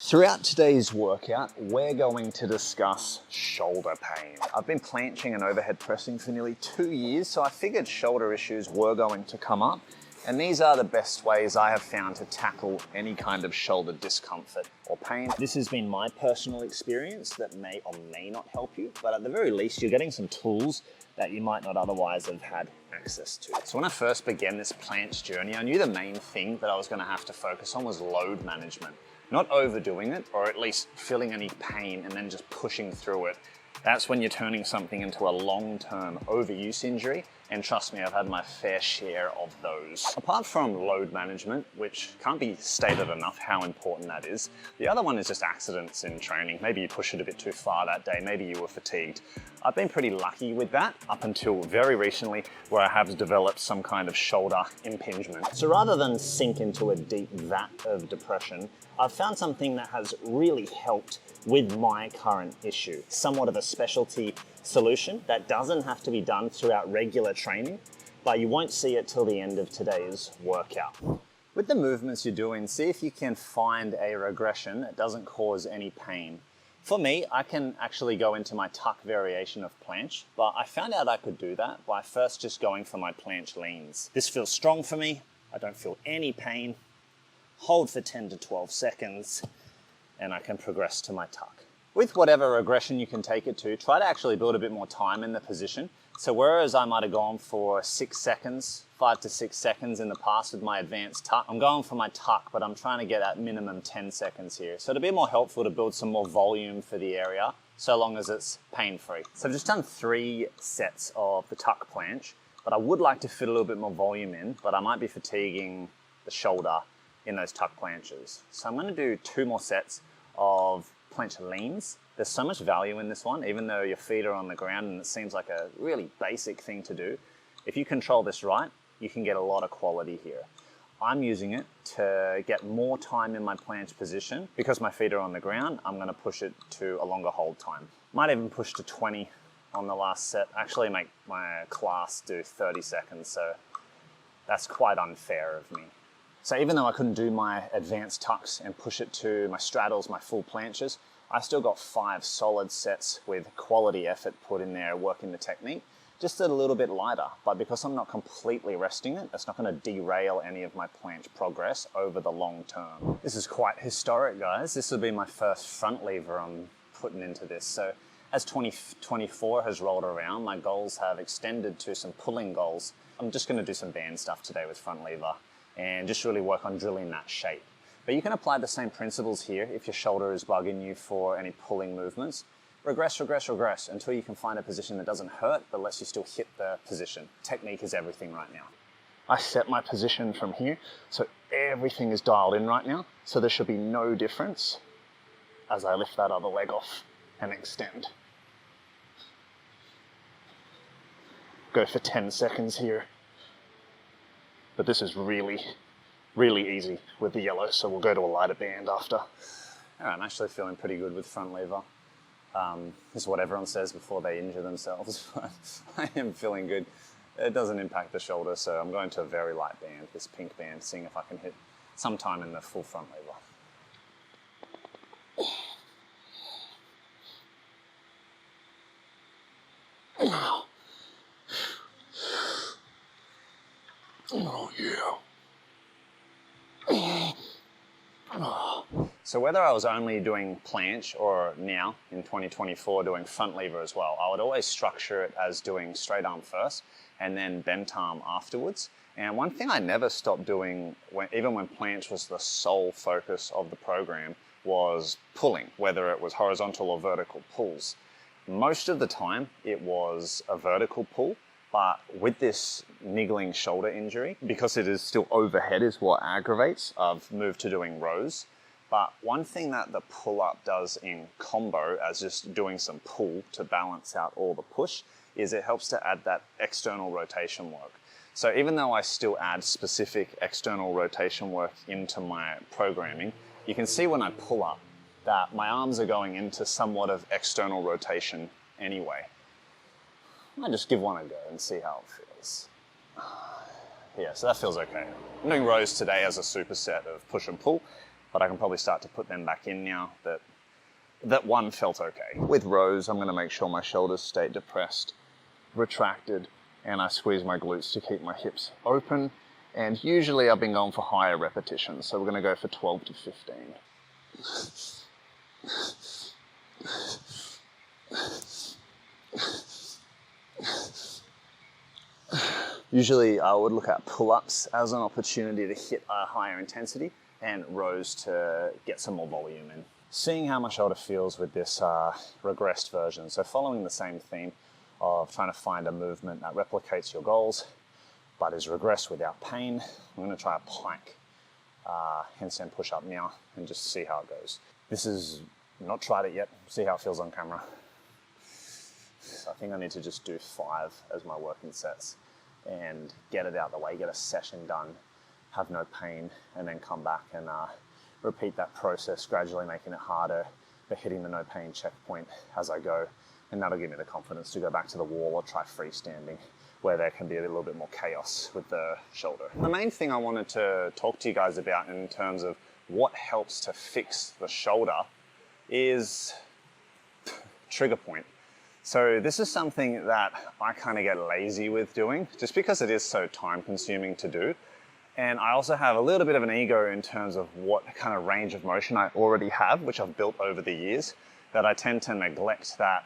Throughout today's workout, we're going to discuss shoulder pain. I've been planching and overhead pressing for nearly 2 years, so I figured shoulder issues were going to come up. And these are the best ways I have found to tackle any kind of shoulder discomfort or pain. This has been my personal experience that may or may not help you, but at the very least, you're getting some tools that you might not otherwise have had access to. So when I first began this planche journey, I knew the main thing that I was going to have to focus on was load management. Not overdoing it, or at least feeling any pain and then just pushing through it. That's when you're turning something into a long-term overuse injury, and trust me, I've had my fair share of those. Apart from load management, which can't be stated enough how important that is, the other one is just accidents in training. Maybe you pushed it a bit too far that day, maybe you were fatigued. I've been pretty lucky with that up until very recently, where I have developed some kind of shoulder impingement. So rather than sink into a deep vat of depression, I've found something that has really helped with my current issue. Somewhat of a specialty solution that doesn't have to be done throughout regular training, but you won't see it till the end of today's workout. With the movements you're doing, see if you can find a regression that doesn't cause any pain. For me, I can actually go into my tuck variation of planche, but I found out I could do that by first just going for my planche leans. This feels strong for me. I don't feel any pain. Hold for 10 to 12 seconds, and I can progress to my tuck. With whatever regression you can take it to, try to actually build a bit more time in the position. So whereas I might have gone for 6 seconds, 5 to 6 seconds in the past with my advanced tuck, I'm going for my tuck, but I'm trying to get at minimum 10 seconds here. So it'll be more helpful to build some more volume for the area, so long as it's pain-free. So I've just done 3 sets of the tuck planche, but I would like to fit a little bit more volume in, but I might be fatiguing the shoulder in those tuck planches. So I'm going to do 2 more sets of planche leans. There's so much value in this one, even though your feet are on the ground and it seems like a really basic thing to do. If you control this right, you can get a lot of quality here. I'm using it to get more time in my planche position. Because my feet are on the ground, I'm going to push it to a longer hold time. Might even push to 20 on the last set. Actually make my class do 30 seconds, so that's quite unfair of me. So even though I couldn't do my advanced tucks and push it to my straddles, my full planches, I still got 5 solid sets with quality effort put in there working the technique. Just a little bit lighter, but because I'm not completely resting it, it's not going to derail any of my planche progress over the long term. This is quite historic, guys. This will be my first front lever I'm putting into this. So as 2024 has rolled around, my goals have extended to some pulling goals. I'm just going to do some band stuff today with front lever and just really work on drilling that shape. But you can apply the same principles here if your shoulder is bugging you for any pulling movements. Regress, regress, regress until you can find a position that doesn't hurt but lets you still hit the position. Technique is everything right now. I set my position from here, so everything is dialed in right now, so there should be no difference as I lift that other leg off and extend. Go for 10 seconds here. But this is really, really easy with the yellow, so we'll go to a lighter band after. All right, I'm actually feeling pretty good with front lever. This is what everyone says before they injure themselves, but I am feeling good. It doesn't impact the shoulder, so I'm going to a very light band, this pink band, seeing if I can hit some time in the full front lever. Oh yeah. So whether I was only doing planche or now in 2024 doing front lever as well, I would always structure it as doing straight arm first and then bent arm afterwards. And one thing I never stopped doing, even when planche was the sole focus of the program, was pulling, whether it was horizontal or vertical pulls. Most of the time it was a vertical pull. But with this niggling shoulder injury, because it is still overhead is what aggravates, I've moved to doing rows. But one thing that the pull-up does in combo as just doing some pull to balance out all the push is it helps to add that external rotation work. So even though I still add specific external rotation work into my programming, you can see when I pull up that my arms are going into somewhat of external rotation anyway. I might just give one a go and see how it feels. Yeah, so that feels okay. I'm doing rows today as a superset of push and pull, but I can probably start to put them back in now that one felt okay. With rows, I'm going to make sure my shoulders stay depressed, retracted, and I squeeze my glutes to keep my hips open. And usually I've been going for higher repetitions, so we're going to go for 12 to 15. Usually I would look at pull-ups as an opportunity to hit a higher intensity, and rows to get some more volume in. Seeing how my shoulder feels with this regressed version, so following the same theme of trying to find a movement that replicates your goals but is regressed without pain, I'm going to try a plank handstand push-up now and just see how it goes. This is not tried it yet, see how it feels on camera. So I think I need to just do 5 as my working sets and get it out of the way, get a session done, have no pain, and then come back and repeat that process, gradually making it harder, but hitting the no pain checkpoint as I go. And that'll give me the confidence to go back to the wall or try freestanding, where there can be a little bit more chaos with the shoulder. The main thing I wanted to talk to you guys about in terms of what helps to fix the shoulder is trigger point. So this is something that I kind of get lazy with doing, just because it is so time consuming to do. And I also have a little bit of an ego in terms of what kind of range of motion I already have, which I've built over the years, that I tend to neglect that,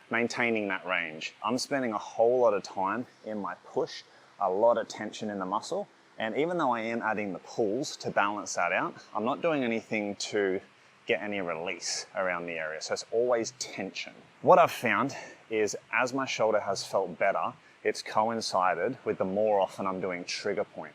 maintaining that range. I'm spending a whole lot of time in my push, a lot of tension in the muscle. And even though I am adding the pulls to balance that out, I'm not doing anything to get any release around the area. So it's always tension. What I've found is as my shoulder has felt better, it's coincided with the more often I'm doing trigger point.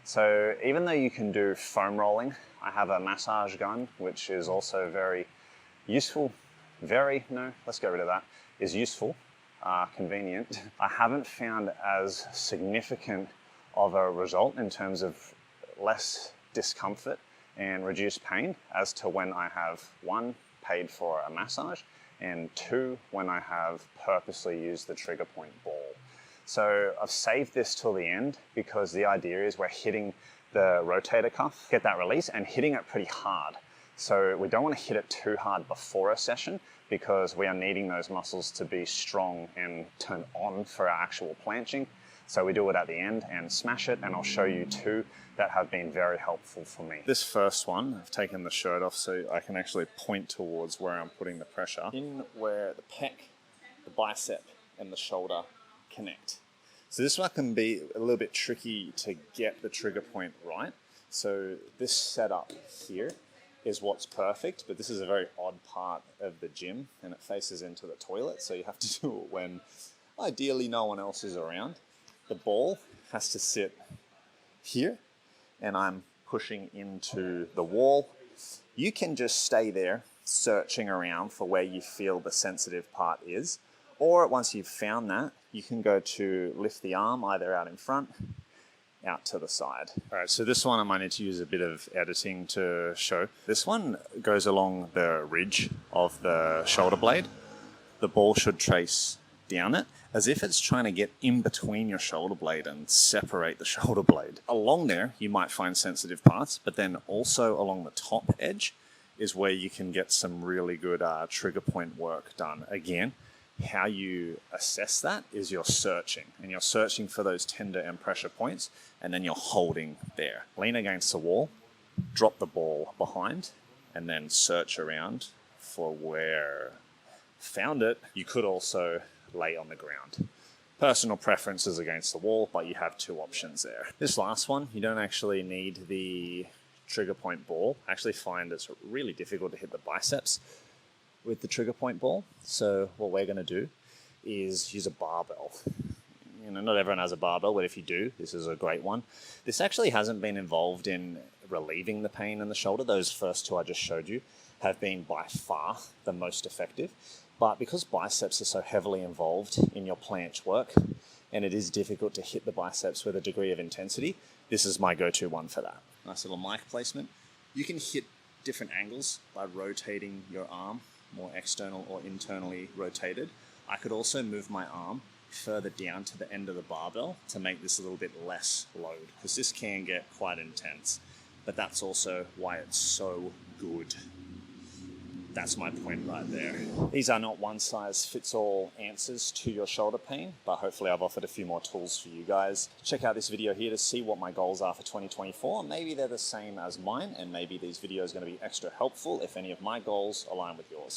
So even though you can do foam rolling, I have a massage gun, which is also very useful, let's get rid of that, is useful, convenient. I haven't found as significant of a result in terms of less discomfort and reduced pain as to when I have 1, paid for a massage, and 2, when I have purposely used the trigger point ball. So I've saved this till the end because the idea is we're hitting the rotator cuff, get that release, and hitting it pretty hard. So we don't want to hit it too hard before a session because we are needing those muscles to be strong and turn on for our actual planching. So we do it at the end and smash it, and I'll show you 2 that have been very helpful for me. This first one, I've taken the shirt off so I can actually point towards where I'm putting the pressure. In where the pec, the bicep, and the shoulder connect. So this one can be a little bit tricky to get the trigger point right. So this setup here is what's perfect, but this is a very odd part of the gym and it faces into the toilet. So you have to do it when ideally no one else is around. The ball has to sit here and I'm pushing into the wall. You can just stay there searching around for where you feel the sensitive part is. Or once you've found that, you can go to lift the arm either out in front, out to the side. All right, so this one I might need to use a bit of editing to show. This one goes along the ridge of the shoulder blade. The ball should trace down it as if it's trying to get in between your shoulder blade and separate the shoulder blade. Along there, you might find sensitive parts, but then also along the top edge is where you can get some really good trigger point work done. Again, how you assess that is you're searching, and you're searching for those tender and pressure points, and then you're holding there. Lean against the wall, drop the ball behind, and then search around for where found it. You could also lay on the ground. Personal preference is against the wall, but you have 2 options there. This last one, you don't actually need the trigger point ball. I actually find it's really difficult to hit the biceps with the trigger point ball. So what we're going to do is use a barbell. You know, not everyone has a barbell, but if you do, this is a great one. This actually hasn't been involved in relieving the pain in the shoulder. Those first 2 I just showed you have been by far the most effective. But because biceps are so heavily involved in your planche work, and it is difficult to hit the biceps with a degree of intensity, this is my go-to one for that. Nice little mic placement. You can hit different angles by rotating your arm, more external or internally rotated. I could also move my arm further down to the end of the barbell to make this a little bit less load, because this can get quite intense. but that's also why it's so good. That's my point right there. These are not one-size-fits-all answers to your shoulder pain, but hopefully I've offered a few more tools for you guys. Check out this video here to see what my goals are for 2024. Maybe they're the same as mine, and maybe these videos are going to be extra helpful if any of my goals align with yours.